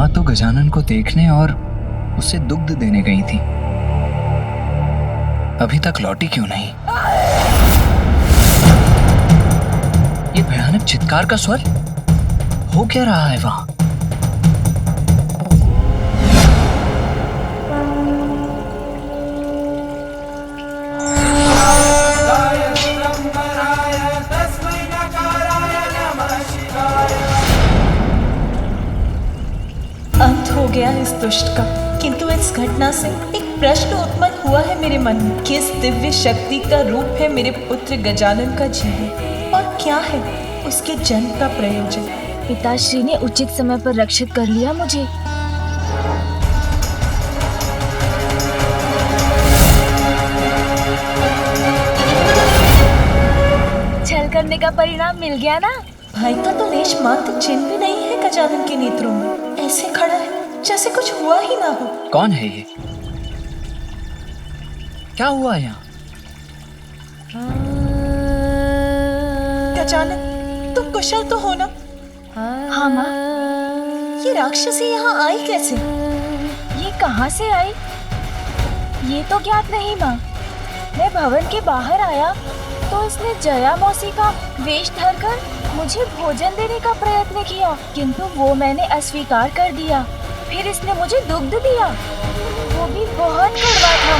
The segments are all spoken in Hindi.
तो गजानन को देखने और उसे दुग्ध देने गई थी। अभी तक लौटी क्यों नहीं? ये भयानक चित्कार का स्वर, हो क्या रहा है वहां? अंत हो गया इस दुष्ट का, किंतु इस घटना से एक प्रश्न उत्पन्न हुआ है मेरे मन में। किस दिव्य शक्ति का रूप है मेरे पुत्र गजानन का जीवन, और क्या है उसके जन्म का प्रयोजन? पिताश्री ने उचित समय पर रक्षित कर लिया मुझे। छल करने का परिणाम मिल गया ना। भाई का तो लेश मात्र चिन्ह भी नहीं है गजानन के नेत्रों में। ऐसे खड़ा है जैसे कुछ हुआ ही ना हो। कौन है ये? क्या हुआ यहाँ? गजानन, तुम कुशल तो हो ना? हाँ माँ। ये राक्षसी यहाँ आई कैसे? ये कहाँ से आई ये तो ज्ञात नहीं माँ। मैं भवन के बाहर आया तो इसने जया मौसी का वेश धरकर मुझे भोजन देने का प्रयत्न किया, किंतु वो मैंने अस्वीकार कर दिया। फिर इसने मुझे दुग्ध दिया, वो भी बहुत कड़वा था।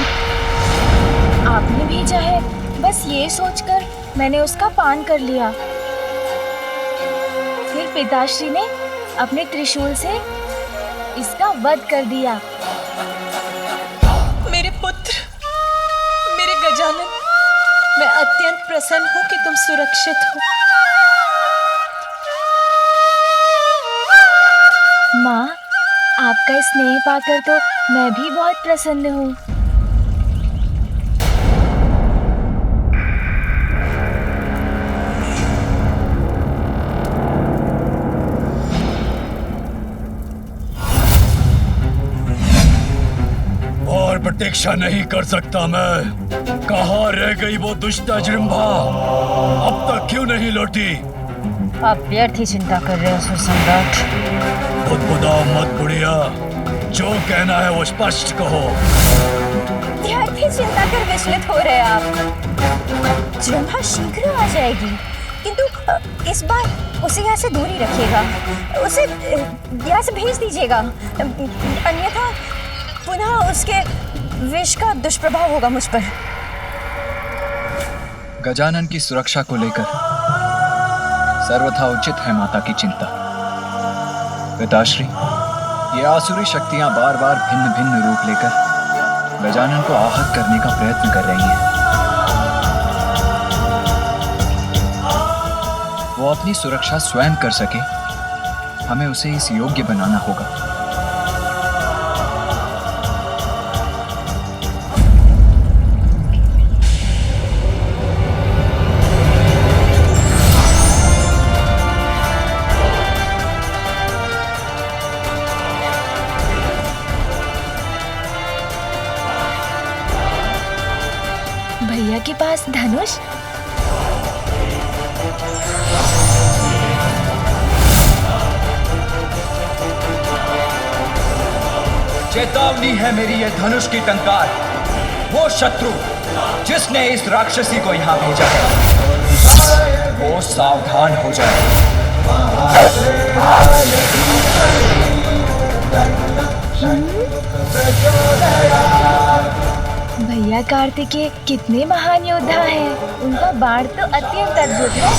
आपने भेजा है, बस ये सोचकर मैंने उसका पान कर लिया। फिर पिताश्री ने अपने त्रिशूल से इसका वध कर दिया। मेरे पुत्र, मेरे गजानन, मैं अत्यंत प्रसन्न हूँ कि तुम सुरक्षित हो। माँ, आपका स्नेह पाकर तो मैं भी बहुत प्रसन्न हूँ। और प्रतीक्षा नहीं कर सकता मैं। कहाँ रह गई वो दुष्ट अजृम्भा? अब तक क्यों नहीं लौटी? आप व्यर्थ ही चिंता कर रहे हो सुसम्राट। बुदबुदाओ मत बुढ़िया, जो कहना है वो स्पष्ट कहो। व्यर्थ ही चिंता कर विचलित हो रहे हैं आप। जृम्भा शीघ्र आ जाएगी, किंतु इस बार उसे यहाँ से दूर ही रखिएगा। उसे यहाँ से भेज दीजिएगा, अन्यथा पुनः उसके विष का दुष्प्रभाव होगा मुझ पर। गजानन की सुरक्षा को लेकर सर्वथा उचित है माता की चिंता। पिताश्री, ये आसुरी शक्तियां बार बार भिन्न भिन्न रूप लेकर गजानन को आहत करने का प्रयत्न कर रही हैं। वो अपनी सुरक्षा स्वयं कर सके, हमें उसे इस योग्य बनाना होगा। भैया के पास धनुष? चेतावनी है मेरी ये धनुष की टंकार। वो शत्रु जिसने इस राक्षसी को यहाँ भेजा है, वो सावधान हो जाए। भैया कार्तिकेय कितने महान योद्धा हैं। उनका बाण तो अत्यंत अद्भुत है।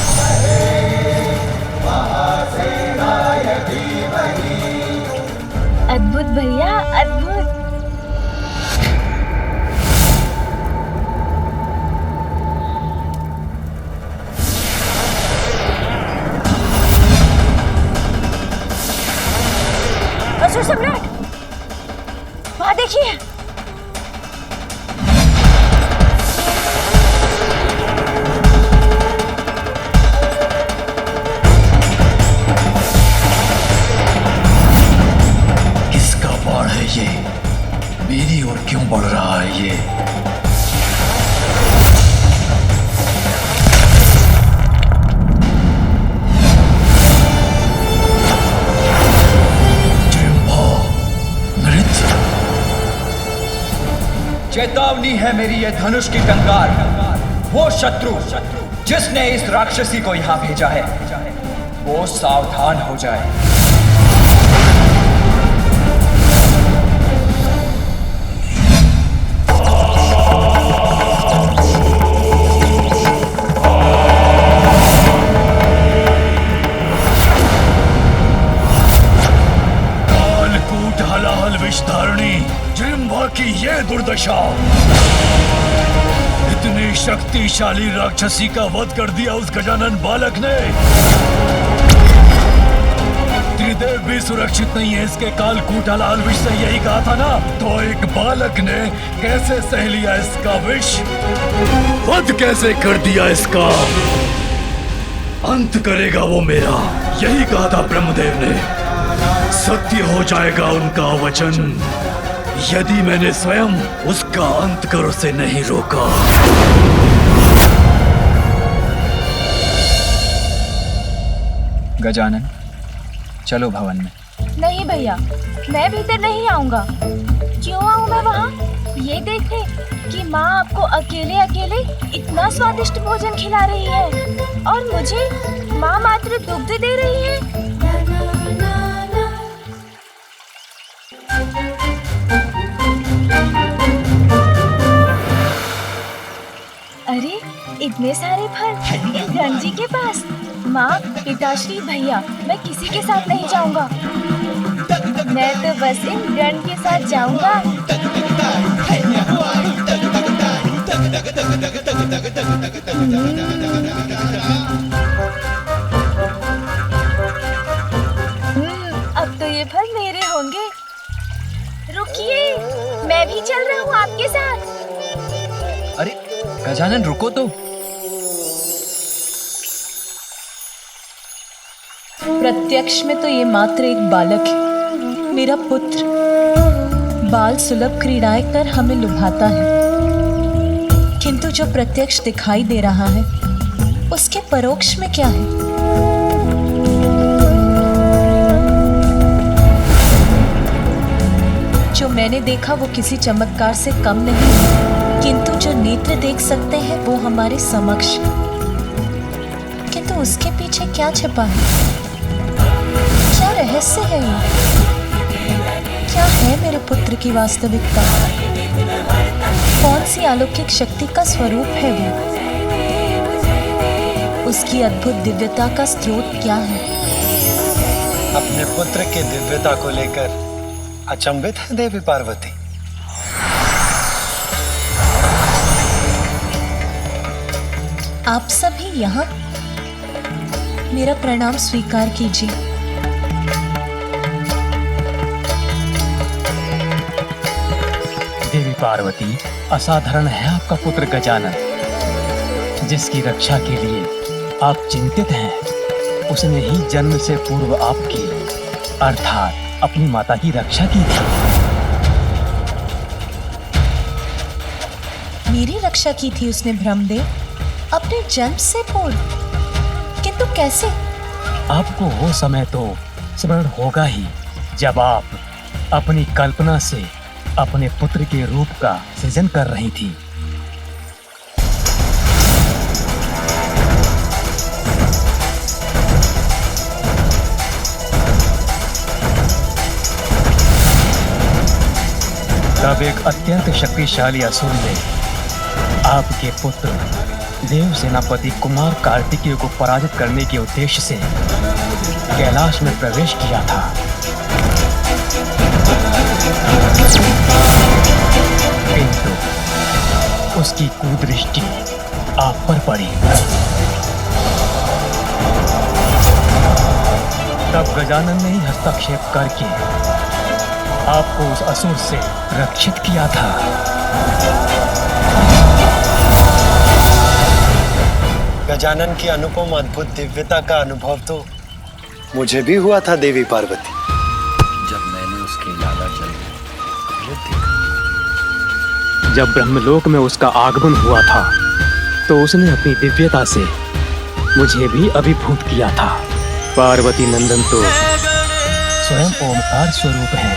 अद्भुत भैया, अद्भुत। असुर सम्राट, वहां देखिए। ये मेरी ओर क्यों बढ़ रहा है? ये जृम्भा, चेतावनी है मेरी ये धनुष की टंकार। वो शत्रु जिसने इस राक्षसी को यहाँ भेजा है, वो सावधान हो जाए। कालकूट हलाहल विषधारिणी जृंभा की ये दुर्दशा। इतनी शक्तिशाली राक्षसी का वध कर दिया उस गजानन बालक ने। त्रिदेव भी सुरक्षित नहीं है इसके कालकूट हलाहल विष से, यही कहा था ना। तो एक बालक ने कैसे सह लिया इसका विष, वध कैसे कर दिया इसका, अंत करेगा वो मेरा, यही कहा था ब्रह्मदेव ने। सत्य हो जाएगा उनका वचन यदि मैंने स्वयं उसका अंत कर उसे नहीं रोका। गजानन, चलो भवन में। नहीं भैया, मैं भीतर नहीं आऊंगा। क्यों आऊं मैं वहाँ? ये देखने कि माँ आपको अकेले अकेले इतना स्वादिष्ट भोजन खिला रही है और मुझे माँ मात्र दुग्ध दे रही है। अरे इतने सारे फल इस गंजी के पास। माँ, पिताश्री, भैया, मैं किसी के साथ नहीं जाऊंगा। मैं तो बस इन गण के साथ जाऊंगा। अब तो ये फल मेरे होंगे। रुकिए, मैं भी चल रहा हूँ आपके साथ। अरे गजानन, रुको तो। प्रत्यक्ष में तो ये मात्र एक बालक है, मेरा पुत्र। बाल सुलभ क्रीड़ाएं कर हमें लुभाता है, किंतु जो प्रत्यक्ष दिखाई दे रहा है उसके परोक्ष में क्या है? जो मैंने देखा वो किसी चमत्कार से कम नहीं है, किंतु जो नेत्र देख सकते हैं वो हमारे समक्ष, किंतु उसके पीछे क्या छिपा है? क्या रहस्य है ये? क्या है मेरे पुत्र की वास्तविकता? कौन सी अलौकिक शक्ति का स्वरूप है वो? उसकी अद्भुत दिव्यता का स्रोत क्या है? अपने पुत्र की दिव्यता को लेकर अचंभित है देवी पार्वती। आप सभी यहाँ, मेरा प्रणाम स्वीकार कीजिए। देवी पार्वती, असाधारण है आपका पुत्र गजानन, जिसकी रक्षा के लिए आप चिंतित हैं। उसने ही जन्म से पूर्व आपकी अर्थात अपनी माता की रक्षा की थी। मेरी रक्षा की थी उसने ब्रह्मदेव, अपने जन्म से पूर्व? किंतु कैसे? आपको वो समय तो स्मरण होगा ही जब आप अपनी कल्पना से अपने पुत्र के रूप का सृजन कर रही थी। तब एक अत्यंत शक्तिशाली असुर ने आपके पुत्र देव सेनापति कुमार कार्तिकेय को पराजित करने के उद्देश्य से कैलाश में प्रवेश किया था। किंतु उसकी कुदृष्टि आप पर पड़ी। तब गजानन ने ही हस्तक्षेप करके आपको उस असुर से रक्षित किया था। गजानन की अनुपम अद्भुत दिव्यता का अनुभव तो मुझे भी हुआ था देवी पार्वती, जब मैंने उसके लाला जल देखा। जब ब्रह्मलोक में उसका आगमन हुआ था तो उसने अपनी दिव्यता से मुझे भी अभिभूत किया था। पार्वती नंदन तो स्वयं ओमकार स्वरूप हैं,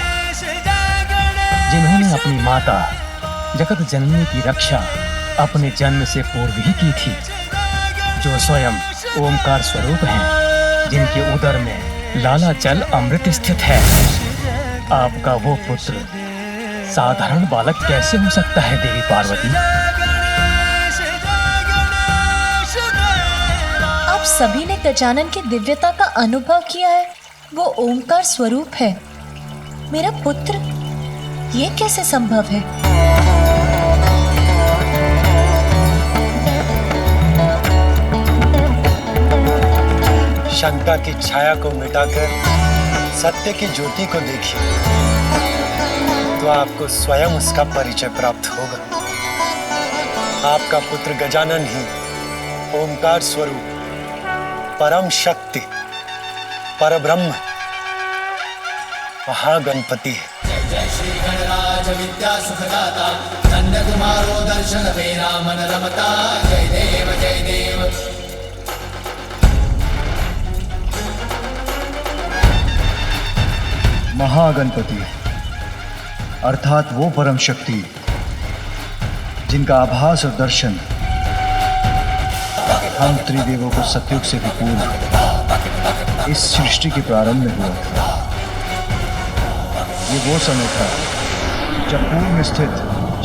जिन्होंने अपनी माता जगत जननी की रक्षा अपने जन्म से पूर्व ही की थी, जो स्वयं ओमकार स्वरूप हैं, जिनके उदर में लाला जल अमृत स्थित है। आपका वो पुत्र साधारण बालक कैसे हो सकता है देवी पार्वती? आप सभी ने गजानन की दिव्यता का अनुभव किया है। वो ओमकार स्वरूप है। मेरा पुत्र, ये कैसे संभव है? शंका की छाया को मिटाकर सत्य की ज्योति को देखिए, तो आपको स्वयं उसका परिचय प्राप्त होगा। आपका पुत्र गजानन ही ओमकार स्वरूप परम शक्ति, परब्रह्म, महागणपति है। जय श्री गणराज विद्या सुखदाता, धन्य तुम्हारो दर्शन मेरा मन रमता। जय देव जय देव। महागणपति अर्थात वो परम शक्ति जिनका आभास और दर्शन हम त्रिदेवों को सतयुग से भी पूर्व इस सृष्टि के प्रारंभ में हुआ था। ये वो समय था जब पूर्व में स्थित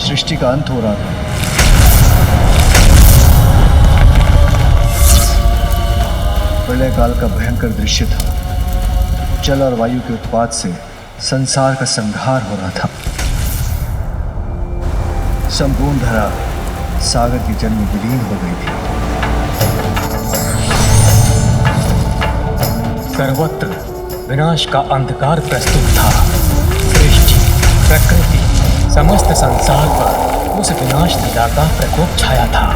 सृष्टि का अंत हो रहा था। प्रलय काल का भयंकर दृश्य था। जल और वायु के उत्पात से संसार का संहार हो रहा था। संपूर्ण धरा सागर की जल में विलीन हो गई थी। सर्वत्र विनाश का अंधकार प्रस्तुत था। सृष्टि, प्रकृति, समस्त संसार पर उस विनाश लीला का प्रकोप छाया था।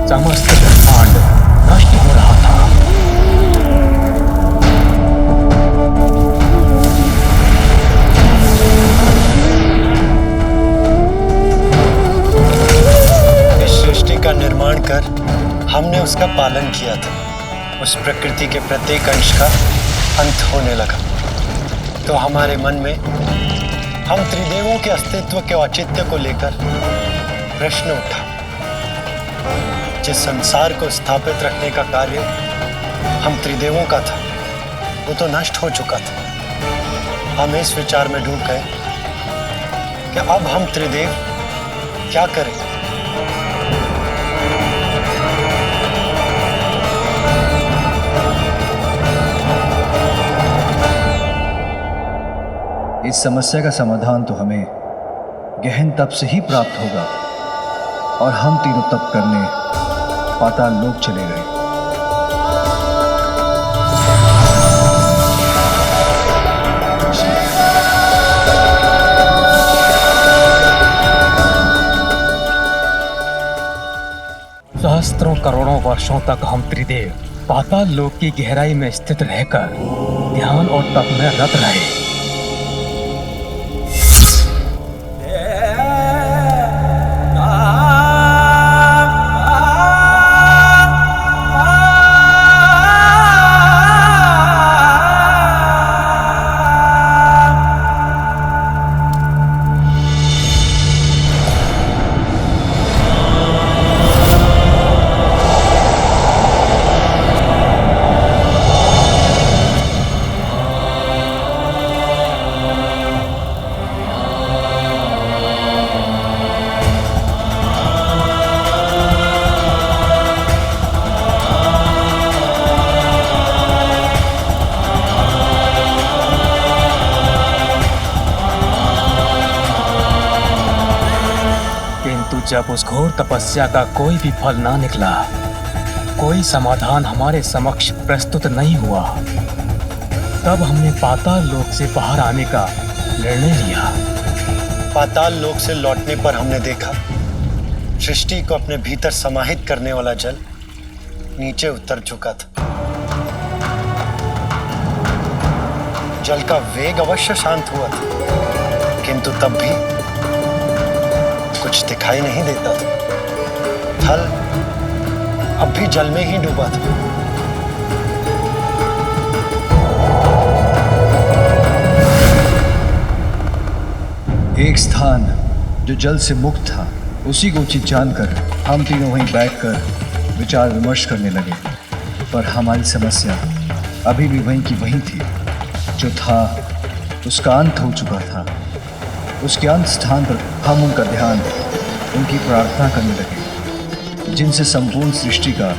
समस्त ब्रह्मांड नष्ट हो रहा था। इस सृष्टि का निर्माण कर हमने उसका पालन किया था। उस प्रकृति के प्रत्येक अंश का अंत होने लगा, तो हमारे मन में हम त्रिदेवों के अस्तित्व के औचित्य को लेकर प्रश्न उठा। जिस संसार को स्थापित रखने का कार्य हम त्रिदेवों का था, वो तो नष्ट हो चुका था। हम इस विचार में डूब गए कि अब हम त्रिदेव क्या करें। इस समस्या का समाधान तो हमें गहन तप से ही प्राप्त होगा, और हम तीनों तप करने पाताल लोक चले गए। सहस्त्रों करोड़ों वर्षों तक हम त्रिदेव पाताल लोक की गहराई में स्थित रहकर ध्यान और तप में रत रहे। जब उस घोर तपस्या का कोई भी फल ना निकला, कोई समाधान हमारे समक्ष प्रस्तुत नहीं हुआ, तब हमने पाताल लोक से बाहर आने का निर्णय लिया। पाताल लोक से लौटने पर हमने देखा सृष्टि को अपने भीतर समाहित करने वाला जल नीचे उतर चुका था। जल का वेग अवश्य शांत हुआ था, किंतु तब भी कुछ दिखाई नहीं देता था। थल अब भी जल में ही डूबा था। एक स्थान जो जल से मुक्त था, उसी को उचित जानकर हम तीनों वहीं बैठकर विचार विमर्श करने लगे। पर हमारी समस्या अभी भी वहीं की वहीं थी। जो था उसका अंत हो चुका था। उसके अंत स्थान पर हम उनका ध्यान, उनकी प्रार्थना करने लगे, जिनसे संपूर्ण सृष्टि का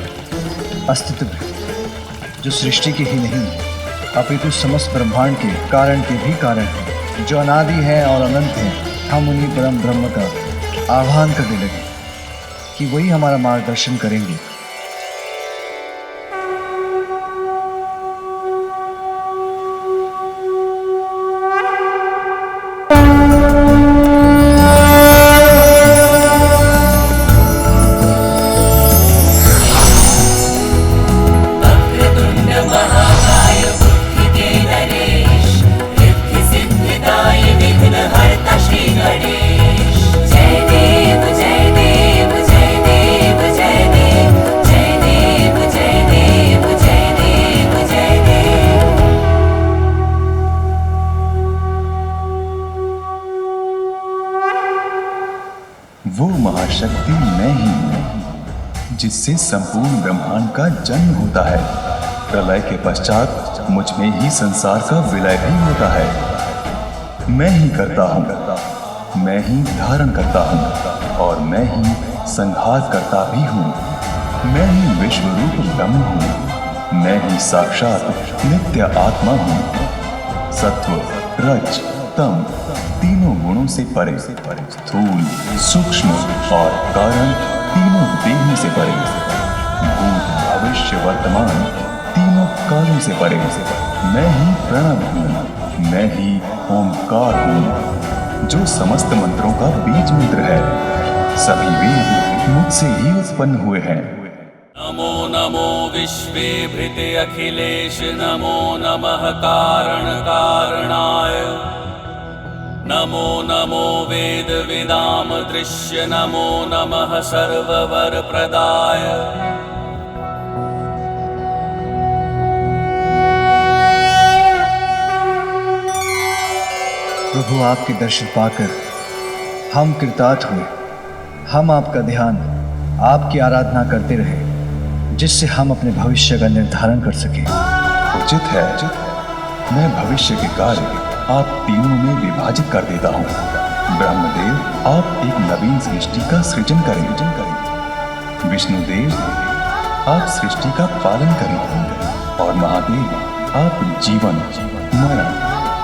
अस्तित्व है, जो सृष्टि के ही नहीं अपितु समस्त ब्रह्मांड के कारण के भी कारण है, जो अनादि है और अनंत है। हम उन्हीं परम ब्रह्म का आह्वान करने लगे कि वही हमारा मार्गदर्शन करेंगे। वो महाशक्ति मैं ही हूं, जिससे संपूर्ण ब्रह्मांड का जन्म होता है। प्रलय के पश्चात मुझ में ही संसार का विलय भी होता है। मैं ही करता हूँ, मैं ही धारण करता हूँ और मैं ही संहार करता भी हूँ। मैं ही विश्वरूप ब्रह्म हूँ, मैं ही साक्षात नित्य आत्मा हूँ। सत्व, रज, तम तीनों गुणों से परे, स्थूल, सूक्ष्म और कारण तीनों देहों से परे, भूत, भविष्य, वर्तमान तीनों कालों से परे। मैं ही प्रणव हूँ, मैं ही ओंकार हूँ, जो समस्त मंत्रों का बीज मंत्र है। सभी वेद मुझसे ही उत्पन्न हुए हैं। नमो नमो विश्वेभृते अखिलेश, नमो नमः कारण कारणाय, नमो नमो वेद विदाम दृश्य, नमो नमः सर्ववर प्रदाय। प्रभु, आपके दर्शन पाकर हम कृतार्थ हुए। हम आपका ध्यान, आपकी आराधना करते रहे, जिससे हम अपने भविष्य का निर्धारण कर सके। उचित है, मैं भविष्य के कार्य आप तीनों में विभाजित कर देता हूँ। ब्रह्मदेव, आप एक नवीन सृष्टि का सृजन करें। विष्णुदेव, आप सृष्टि का पालन करें। और महादेव, आप जीवन, मरण,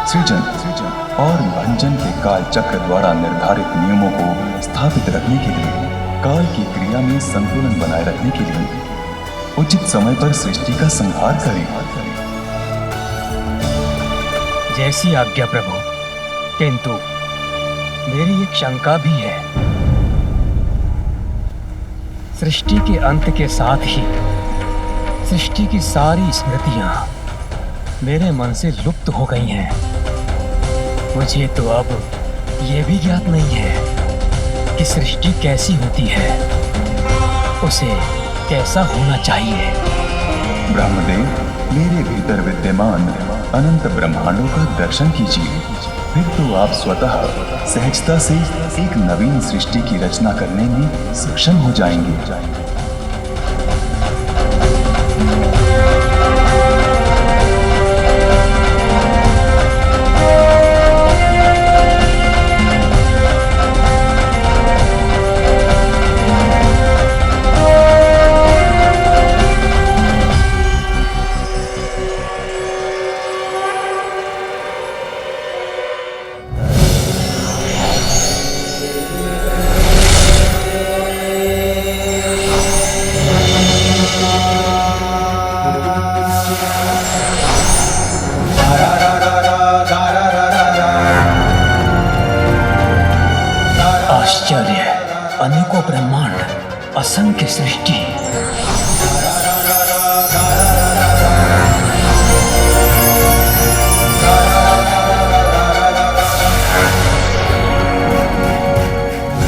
सृजन और भंजन के काल चक्र द्वारा निर्धारित नियमों को स्थापित रखने के लिए, काल की क्रिया में संतुलन बनाए रखने के लिए उचित समय पर सृष्टि का संहार करें। जैसी आज्ञा प्रभु, किंतु मेरी एक शंका भी है। सृष्टि के अंत के साथ ही सृष्टि की सारी स्मृतियां मेरे मन से लुप्त हो गई हैं। मुझे तो अब यह भी ज्ञात नहीं है कि सृष्टि कैसी होती है, उसे कैसा होना चाहिए। ब्रह्मदेव, मेरे भीतर विद्यमान अनंत ब्रह्मांडों का दर्शन कीजिए, फिर तो आप स्वतः सहजता से एक नवीन सृष्टि की रचना करने में सक्षम हो जाएंगे। आश्चर्य, अनेकों ब्रह्मांड, असंख्य सृष्टि।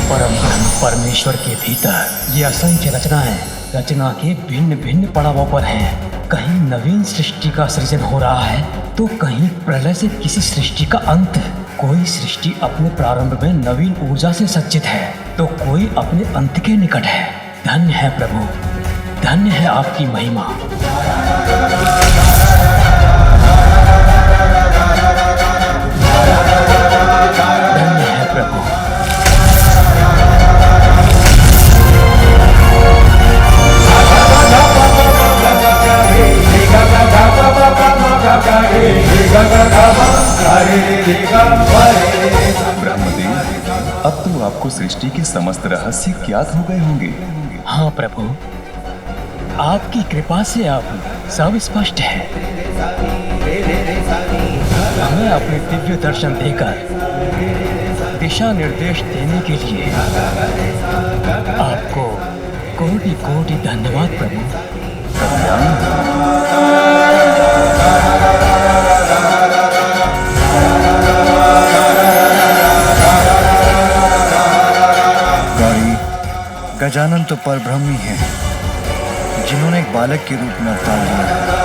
परम ब्रह्म परमेश्वर के भीतर ये असंख्य रचनाएं रचना के भिन्न भिन्न पड़ावों पर हैं। कहीं नवीन सृष्टि का सृजन हो रहा है तो कहीं प्रलय से किसी सृष्टि का अंत। कोई सृष्टि अपने प्रारंभ में नवीन ऊर्जा से सज्जित है तो कोई अपने अंत के निकट है। धन्य है प्रभु, धन्य है आपकी महिमा। धन्य है प्रभु। ब्रह्मदेव, अब तो आपको सृष्टि के समस्त रहस्य ज्ञात हो गए होंगे। हाँ प्रभु, आपकी कृपा से अब सब स्पष्ट है। हमें अपने दिव्य दर्शन देकर दिशा निर्देश देने के लिए आपको कोटि कोटि धन्यवाद प्रभु। गौरी, गजानन तो परब्रह्मी हैं, जिन्होंने एक बालक के रूप में अवतार लिया।